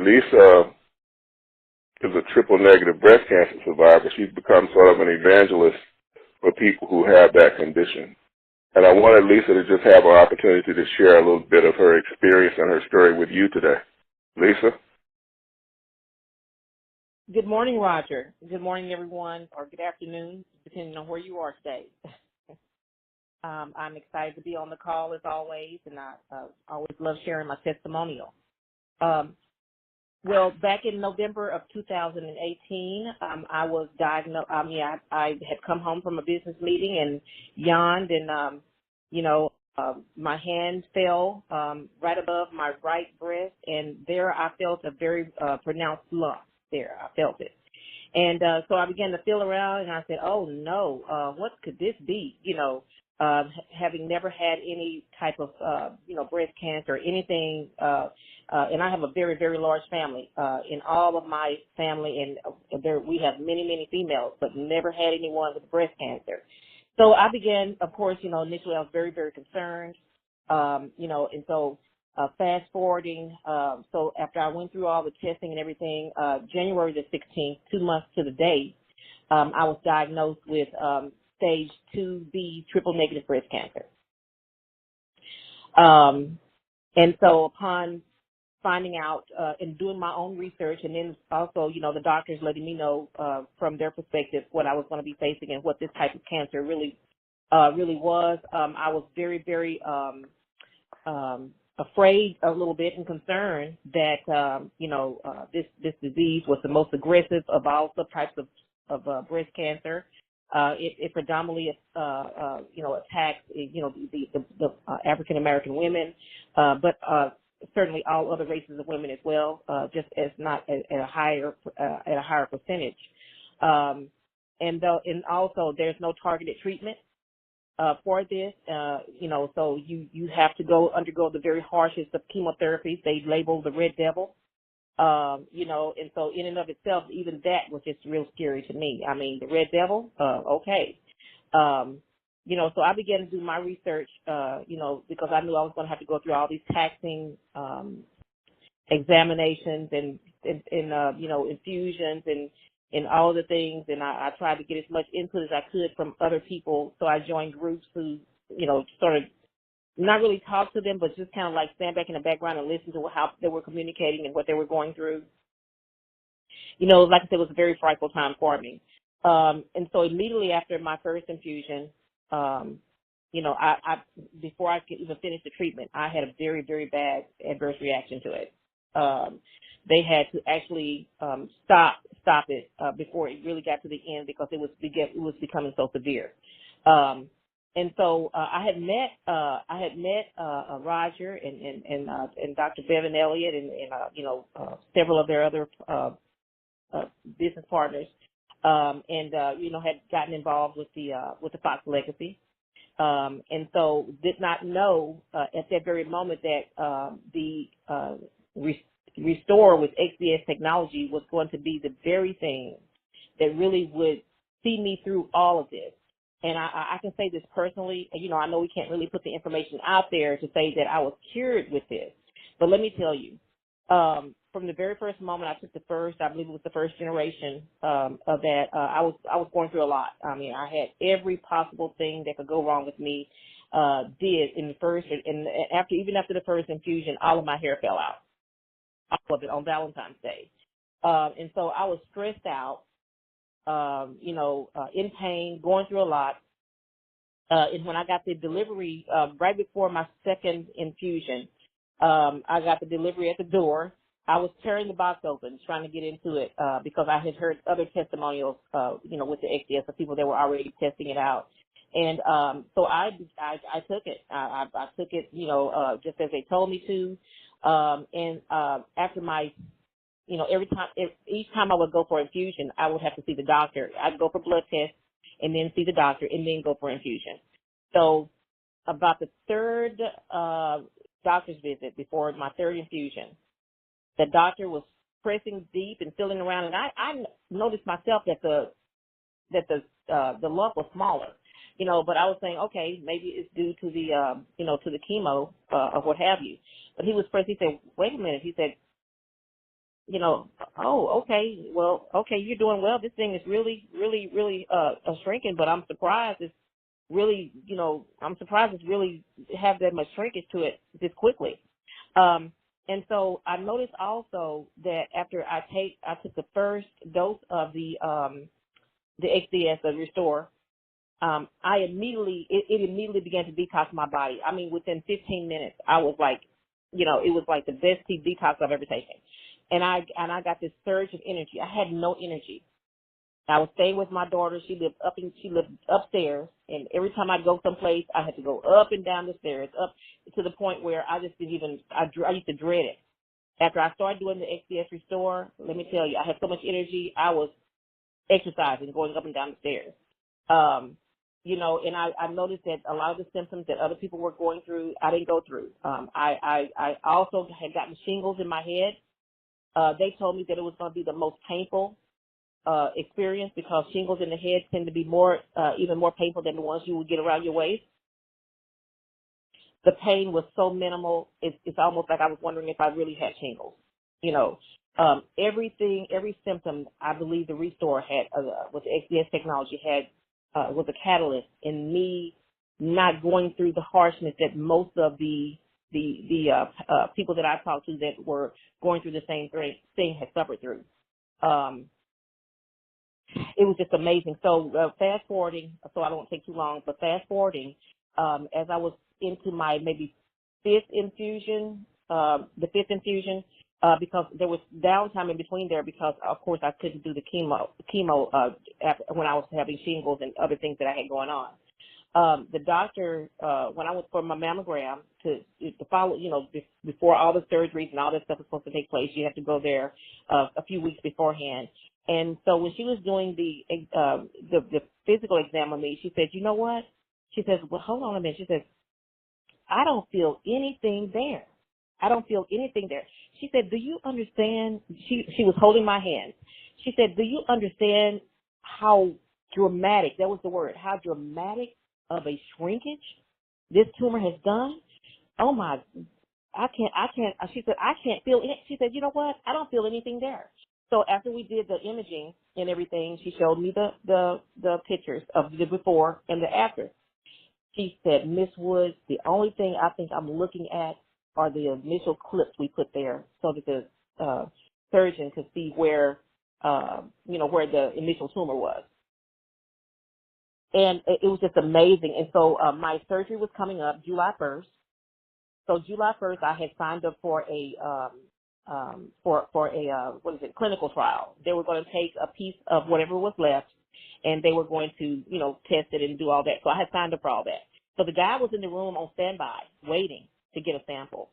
Lisa is a triple negative breast cancer survivor. She's become sort of an evangelist for people who have that condition. And I wanted Lisa to just have an opportunity to share a little bit of her experience and her story with you today. Lisa? Good morning, Roger. Good morning, everyone, or good afternoon, depending on where you are today. I'm excited to be on the call as always, and I always love sharing my testimonial. Well, back in November of 2018, I was diagnosed. I had come home from a business meeting and yawned, and my hand fell right above my right breast, and there I felt a very pronounced lump. There, I felt it, and so I began to feel around, and I said, "Oh no, what could this be?" Having never had any type of breast cancer or anything. And I have a very, very large family. In all of my family, and we have many, many females, but never had anyone with breast cancer. So I began, of course, initially I was very, very concerned, and so fast forwarding, so after I went through all the testing and everything, January the 16th, 2 months to the day, I was diagnosed with stage 2B triple negative breast cancer. And so upon finding out and doing my own research, and then also, the doctors letting me know from their perspective what I was going to be facing and what this type of cancer really was, I was very, very afraid a little bit and concerned that, this disease was the most aggressive of all subtypes of breast cancer. It predominantly, attacks, the African American women, but certainly all other races of women as well, just as not at a higher percentage. And also there's no targeted treatment for this, so you have to undergo the very harshest of chemotherapies. They label the red devil. And so in and of itself, even that was just real scary to me. I mean, the red devil, okay. So I began to do my research, because I knew I was going to have to go through all these taxing examinations and infusions and all the things. And I tried to get as much input as I could from other people. So I joined groups who, sort of not really talk to them, but just kind of like stand back in the background and listen to how they were communicating and what they were going through. Like I said, it was a very frightful time for me. And so immediately after my first infusion, I before I could even finish the treatment, I had a very, very bad adverse reaction to it. They had to actually stop it before it really got to the end because it was becoming so severe. And so I had met Roger and Dr. Bevan Elliott and several of their other business partners, and had gotten involved with the Fox Legacy, and so did not know at that very moment that the Restore with XDS technology was going to be the very thing that really would see me through all of this. And I can say this personally, I know we can't really put the information out there to say that I was cured with this, but let me tell you, from the very first moment I took I believe it was the first generation of that, I was going through a lot. I mean, I had every possible thing that could go wrong with me, did in the first, and even after the first infusion, all of my hair fell out, all of it on Valentine's Day. And so I was stressed out, in pain, going through a lot. And when I got the delivery, right before my second infusion, I got the delivery at the door. I was tearing the box open, trying to get into it, because I had heard other testimonials, with the XDS of people that were already testing it out. And so I took it. I took it, just as they told me to. And after my, each time I would go for infusion, I would have to see the doctor. I'd go for blood tests and then see the doctor and then go for infusion. So about the third doctor's visit before my third infusion, the doctor was pressing deep and feeling around, and I noticed myself that the lump was smaller, but I was saying, okay, maybe it's due to the to the chemo or what have you. But he was pressing. He said, wait a minute. He said, oh, okay, well, okay, you're doing well. This thing is really, really, really shrinking, but I'm surprised it's really, I'm surprised it's really have that much shrinkage to it this quickly. And so I noticed also that after I took the first dose of the XDS, the Restore, it immediately began to detox my body. I mean, within 15 minutes, I was like, it was like the best detox I've ever taken. And I got this surge of energy. I had no energy. I was staying with my daughter. She lived upstairs, and every time I'd go someplace, I had to go up and down the stairs, up to the point where I just didn't even. I used to dread it. After I started doing the XDS Restore, let me tell you, I had so much energy. I was exercising, going up and down the stairs. And I noticed that a lot of the symptoms that other people were going through, I didn't go through. I also had gotten shingles in my head. They told me that it was going to be the most painful experience because shingles in the head tend to be even more painful than the ones you would get around your waist. The pain was so minimal, it's almost like I was wondering if I really had shingles. Every symptom I believe the Restore had with the XDS technology was a catalyst in me not going through the harshness that most of the people that I talked to that were going through the same thing had suffered through. It was just amazing. So fast forwarding, so I don't take too long, but fast forwarding, as I was into my maybe fifth infusion, because there was downtime in between there because, of course, I couldn't do the chemo when I was having shingles and other things that I had going on. The doctor, when I went for my mammogram to follow, before all the surgeries and all that stuff was supposed to take place, you have to go there a few weeks beforehand. And so when she was doing the physical exam on me, she said, "You know what?" She says, "Well, hold on a minute." She says, "I don't feel anything there. I don't feel anything there." She said, "Do you understand?" She was holding my hand. She said, "Do you understand how dramatic," that was the word, "how dramatic of a shrinkage this tumor has done? Oh my, I can't, she said, "I can't feel it." She said, "You know what? I don't feel anything there." So after we did the imaging and everything, she showed me the pictures of the before and the after. She said, "Miss Woods, the only thing I think I'm looking at are the initial clips we put there so that the surgeon could see where the initial tumor was." And it was just amazing. And so my surgery was coming up July 1st. So July 1st, I had signed up for a clinical trial. They were going to take a piece of whatever was left, and they were going to, test it and do all that. So I had signed up for all that. So the guy was in the room on standby, waiting to get a sample.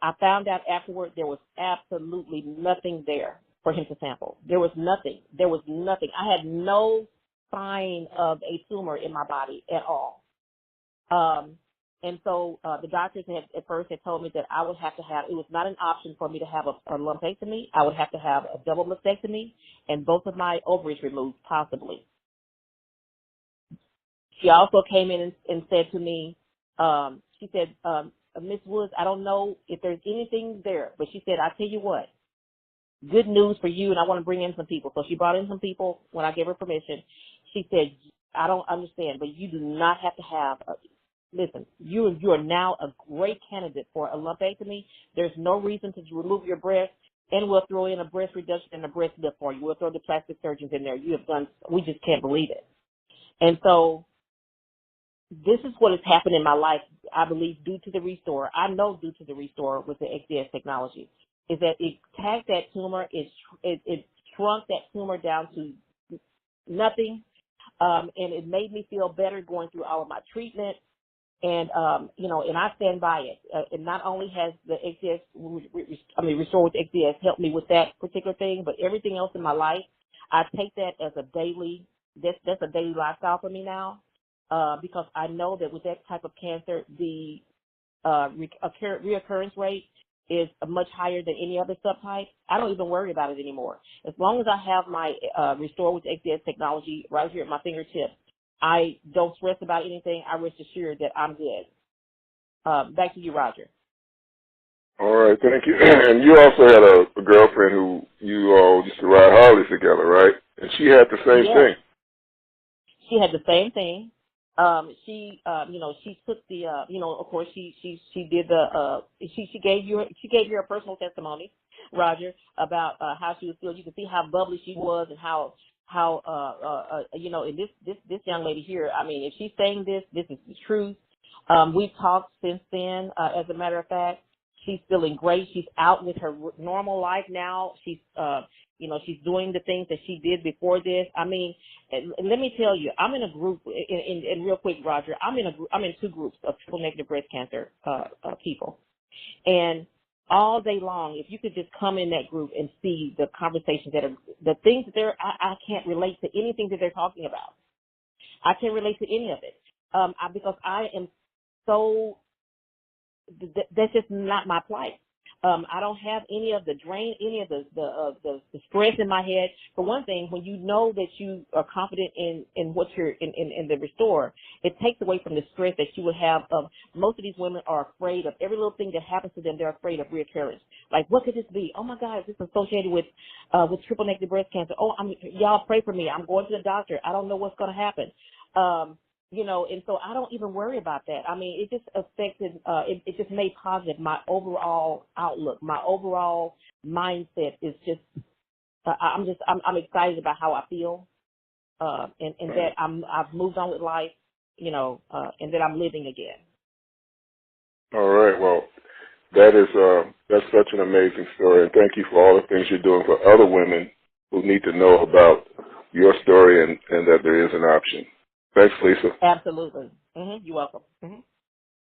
I found out afterward there was absolutely nothing there for him to sample. There was nothing. I had no sign of a tumor in my body at all. And so the doctors at first had told me that I would have to have, it was not an option for me to have a lumpectomy. I would have to have a double mastectomy and both of my ovaries removed, possibly. She also came in and said to me, she said, "Miss Woods, I don't know if there's anything there, but she said, I tell you what, good news for you, and I want to bring in some people." So she brought in some people when I gave her permission. She said, "I don't understand, but you do not have to have listen, you are now a great candidate for a lumpectomy. There's no reason to remove your breast, and we'll throw in a breast reduction and a breast lift for you. We'll throw the plastic surgeons in there. We just can't believe it." And so this is what has happened in my life, I believe, due to the Restore. I know due to the Restore with the XDS technology, is that it tagged that tumor, it shrunk that tumor down to nothing, and it made me feel better going through all of my treatment. And, and I stand by it. And not only has the Restore with XDS helped me with that particular thing, but everything else in my life, I take that as a daily, that's a daily lifestyle for me now, because I know that with that type of cancer, the reoccurrence rate is much higher than any other subtype. I don't even worry about it anymore. As long as I have my Restore with XDS technology right here at my fingertips, I don't stress about anything. I rest assured that I'm good. Back to you, Roger. All right, thank you. And you also had a girlfriend who you all used to ride Harleys together, right? And she had the same Yes. thing. She had the same thing. She took the, of course, she did the, she gave you her personal testimony, Roger, about how she was feeling. You can see how bubbly she was and how, and this young lady here. I mean, if she's saying this is the truth. We've talked since then. As a matter of fact, she's feeling great. She's out with her normal life now. She's, she's doing the things that she did before this. I mean, and let me tell you, I'm in a group, and real quick, Roger, I'm in two groups of triple negative breast cancer people. And all day long, if you could just come in that group and see the conversations that are, the things that I can't relate to anything that they're talking about. I can't relate to any of it. Because I am so, that's just not my plight. I don't have any of the the stress in my head. For one thing, when you know that you are confident in what you're in the Restore, it takes away from the stress that you would have of most of these women are afraid of every little thing that happens to them. They're afraid of reoccurrence. Like, what could this be? Oh my God, is this associated with triple negative breast cancer? Oh, y'all pray for me. I'm going to the doctor. I don't know what's going to happen. And so I don't even worry about that. I mean, it just affected, it just made positive my overall outlook, my overall mindset is just, I'm excited about how I feel, and that I've moved on with life, and that I'm living again. All right. Well, that's such an amazing story, and thank you for all the things you're doing for other women who need to know about your story and that there is an option. Thanks, Lisa. Absolutely. You're welcome.